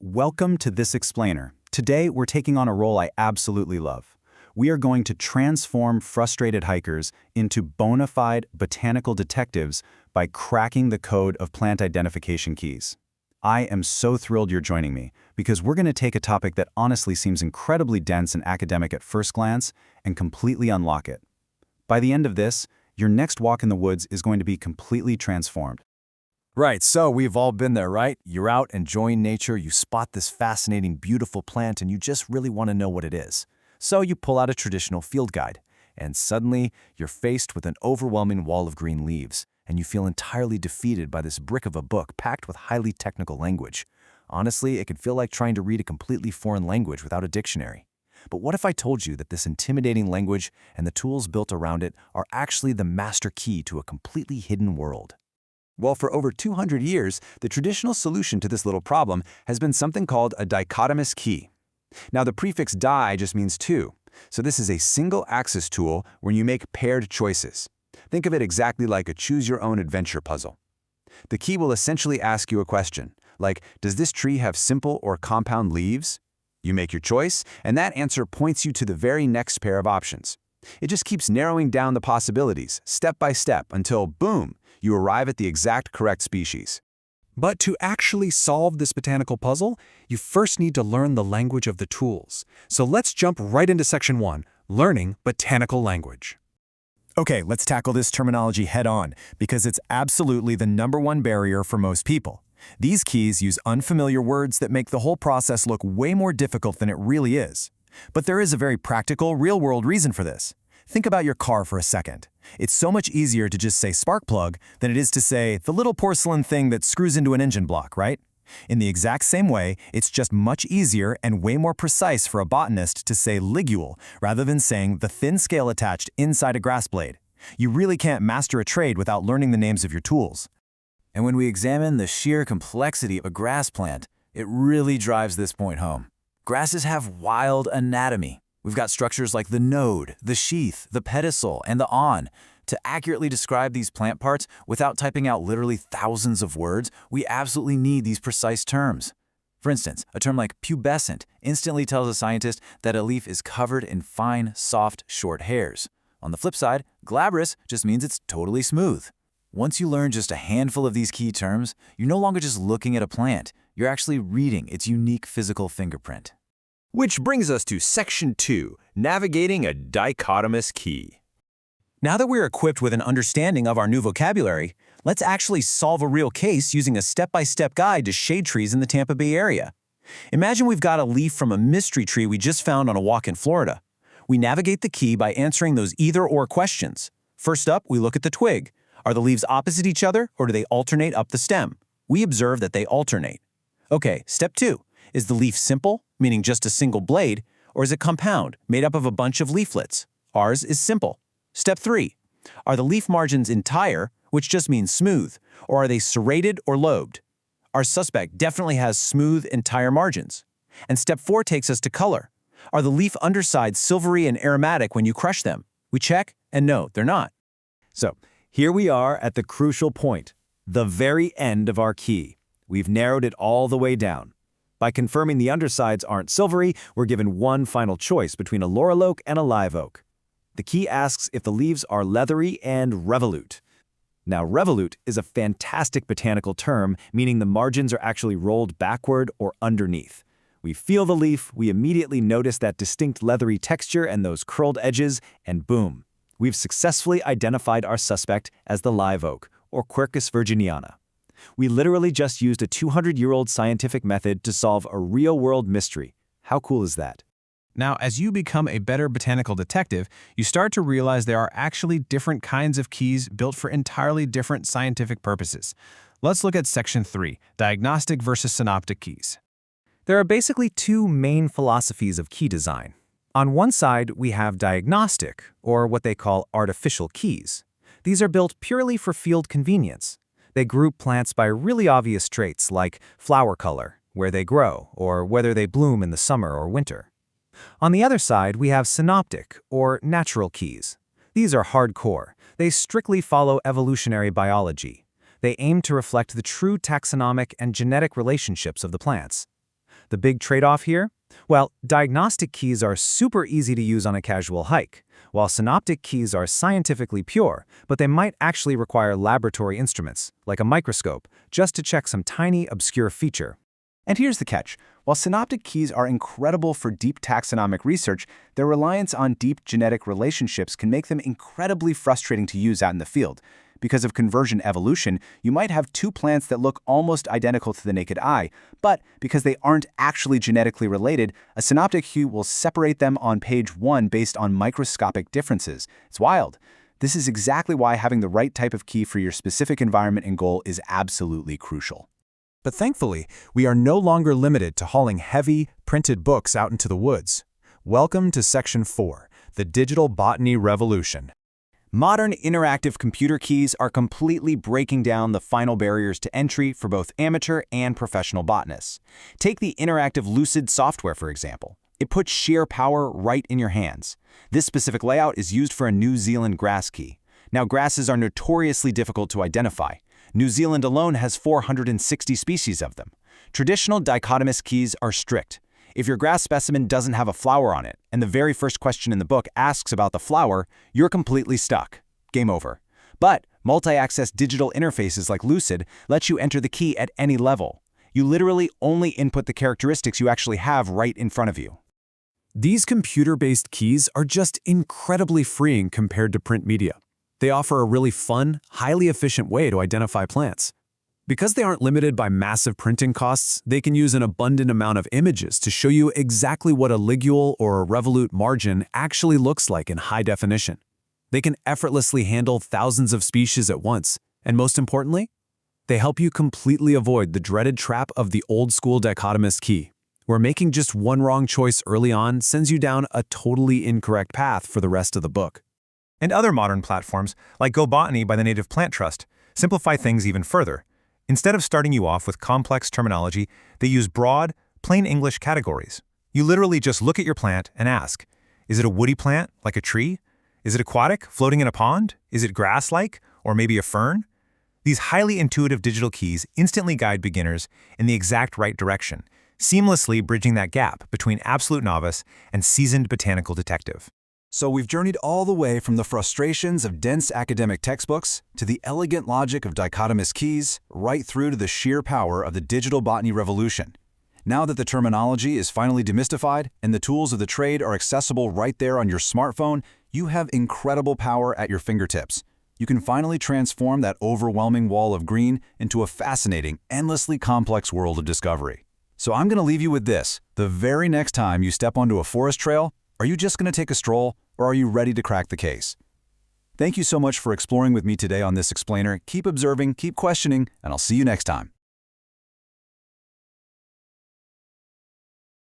welcome to This Explainer. Today, we're taking on a role I absolutely love. We are going to transform frustrated hikers into bona fide botanical detectives by cracking the code of plant identification keys. I am so thrilled you're joining me, because we're going to take a topic that honestly seems incredibly dense and academic at first glance and completely unlock it. By the end of this, your next walk in the woods is going to be completely transformed. Right, so we've all been there, right? You're out enjoying nature, you spot this fascinating, beautiful plant, and you just really want to know what it is. So you pull out a traditional field guide, and suddenly you're faced with an overwhelming wall of green leaves, and you feel entirely defeated by this brick of a book packed with highly technical language. Honestly, it could feel like trying to read a completely foreign language without a dictionary. But what if I told you that this intimidating language and the tools built around it are actually the master key to a completely hidden world? Well, for over 200 years, the traditional solution to this little problem has been something called a dichotomous key. Now, the prefix di just means two, so this is a single-axis tool where you make paired choices. Think of it exactly like a choose-your-own-adventure puzzle. The key will essentially ask you a question, like, does this tree have simple or compound leaves? You make your choice, and that answer points you to the very next pair of options. It just keeps narrowing down the possibilities, step by step, until, boom, you arrive at the exact correct species. But to actually solve this botanical puzzle, you first need to learn the language of the tools. So let's jump right into Section 1, Learning Botanical Language. Okay, let's tackle this terminology head-on, because it's absolutely the #1 barrier for most people. These keys use unfamiliar words that make the whole process look way more difficult than it really is. But there is a very practical, real-world reason for this. Think about your car for a second. It's so much easier to just say spark plug than it is to say the little porcelain thing that screws into an engine block, right? In the exact same way, it's just much easier and way more precise for a botanist to say ligule rather than saying the thin scale attached inside a grass blade. You really can't master a trade without learning the names of your tools. And when we examine the sheer complexity of a grass plant, it really drives this point home. Grasses have wild anatomy. We've got structures like the node, the sheath, the pedicel, and the awn. To accurately describe these plant parts without typing out literally thousands of words, we absolutely need these precise terms. For instance, a term like pubescent instantly tells a scientist that a leaf is covered in fine, soft, short hairs. On the flip side, glabrous just means it's totally smooth. Once you learn just a handful of these key terms, you're no longer just looking at a plant, you're actually reading its unique physical fingerprint. Which brings us to Section 2, Navigating a Dichotomous Key. Now that we're equipped with an understanding of our new vocabulary, let's actually solve a real case using a step-by-step guide to shade trees in the Tampa Bay area. Imagine we've got a leaf from a mystery tree we just found on a walk in Florida. We navigate the key by answering those either-or questions. First up, we look at the twig. Are the leaves opposite each other, or do they alternate up the stem? We observe that they alternate. Okay, step 2. Is the leaf simple, meaning just a single blade, or is it compound, made up of a bunch of leaflets? Ours is simple. Step 3. Are the leaf margins entire, which just means smooth, or are they serrated or lobed? Our suspect definitely has smooth, entire margins. And step 4 takes us to color. Are the leaf undersides silvery and aromatic when you crush them? We check, and no, they're not. So, here we are at the crucial point, the very end of our key. We've narrowed it all the way down. By confirming the undersides aren't silvery, we're given one final choice between a laurel oak and a live oak. The key asks if the leaves are leathery and revolute. Now, revolute is a fantastic botanical term, meaning the margins are actually rolled backward or underneath. We feel the leaf, we immediately notice that distinct leathery texture and those curled edges, and boom, we've successfully identified our suspect as the live oak, or Quercus virginiana. We literally just used a 200-year-old scientific method to solve a real-world mystery. How cool is that? Now, as you become a better botanical detective, you start to realize there are actually different kinds of keys built for entirely different scientific purposes. Let's look at Section 3, Diagnostic versus Synoptic Keys. There are basically two main philosophies of key design. On one side, we have diagnostic, or what they call artificial keys. These are built purely for field convenience. They group plants by really obvious traits like flower color, where they grow, or whether they bloom in the summer or winter. On the other side, we have synoptic, or natural keys. These are hardcore. They strictly follow evolutionary biology. They aim to reflect the true taxonomic and genetic relationships of the plants. The big trade-off here? Well, diagnostic keys are super easy to use on a casual hike, while synoptic keys are scientifically pure, but they might actually require laboratory instruments, like a microscope, just to check some tiny, obscure feature. And here's the catch. While synoptic keys are incredible for deep taxonomic research, their reliance on deep genetic relationships can make them incredibly frustrating to use out in the field. Because of convergent evolution, you might have two plants that look almost identical to the naked eye, but because they aren't actually genetically related, a synoptic key will separate them on page 1 based on microscopic differences. It's wild. This is exactly why having the right type of key for your specific environment and goal is absolutely crucial. But thankfully, we are no longer limited to hauling heavy, printed books out into the woods. Welcome to Section 4, the Digital Botany Revolution. Modern interactive computer keys are completely breaking down the final barriers to entry for both amateur and professional botanists. Take the interactive Lucid software, for example. It puts sheer power right in your hands. This specific layout is used for a New Zealand grass key. Now, grasses are notoriously difficult to identify. New Zealand alone has 460 species of them. Traditional dichotomous keys are strict. If your grass specimen doesn't have a flower on it, and the very first question in the book asks about the flower, you're completely stuck. Game over. But multi-access digital interfaces like Lucid let you enter the key at any level. You literally only input the characteristics you actually have right in front of you. These computer-based keys are just incredibly freeing compared to print media. They offer a really fun, highly efficient way to identify plants. Because they aren't limited by massive printing costs, they can use an abundant amount of images to show you exactly what a ligule or a revolute margin actually looks like in high definition. They can effortlessly handle thousands of species at once, and most importantly, they help you completely avoid the dreaded trap of the old-school dichotomous key, where making just one wrong choice early on sends you down a totally incorrect path for the rest of the book. And other modern platforms, like Go Botany by the Native Plant Trust, simplify things even further. Instead of starting you off with complex terminology, they use broad, plain English categories. You literally just look at your plant and ask, is it a woody plant, like a tree? Is it aquatic, floating in a pond? Is it grass-like, or maybe a fern? These highly intuitive digital keys instantly guide beginners in the exact right direction, seamlessly bridging that gap between absolute novice and seasoned botanical detective. So we've journeyed all the way from the frustrations of dense academic textbooks to the elegant logic of dichotomous keys, right through to the sheer power of the digital botany revolution. Now that the terminology is finally demystified and the tools of the trade are accessible right there on your smartphone, you have incredible power at your fingertips. You can finally transform that overwhelming wall of green into a fascinating, endlessly complex world of discovery. So I'm going to leave you with this. The very next time you step onto a forest trail, are you just going to take a stroll, or are you ready to crack the case? Thank you so much for exploring with me today on this explainer. Keep observing, keep questioning, and I'll see you next time.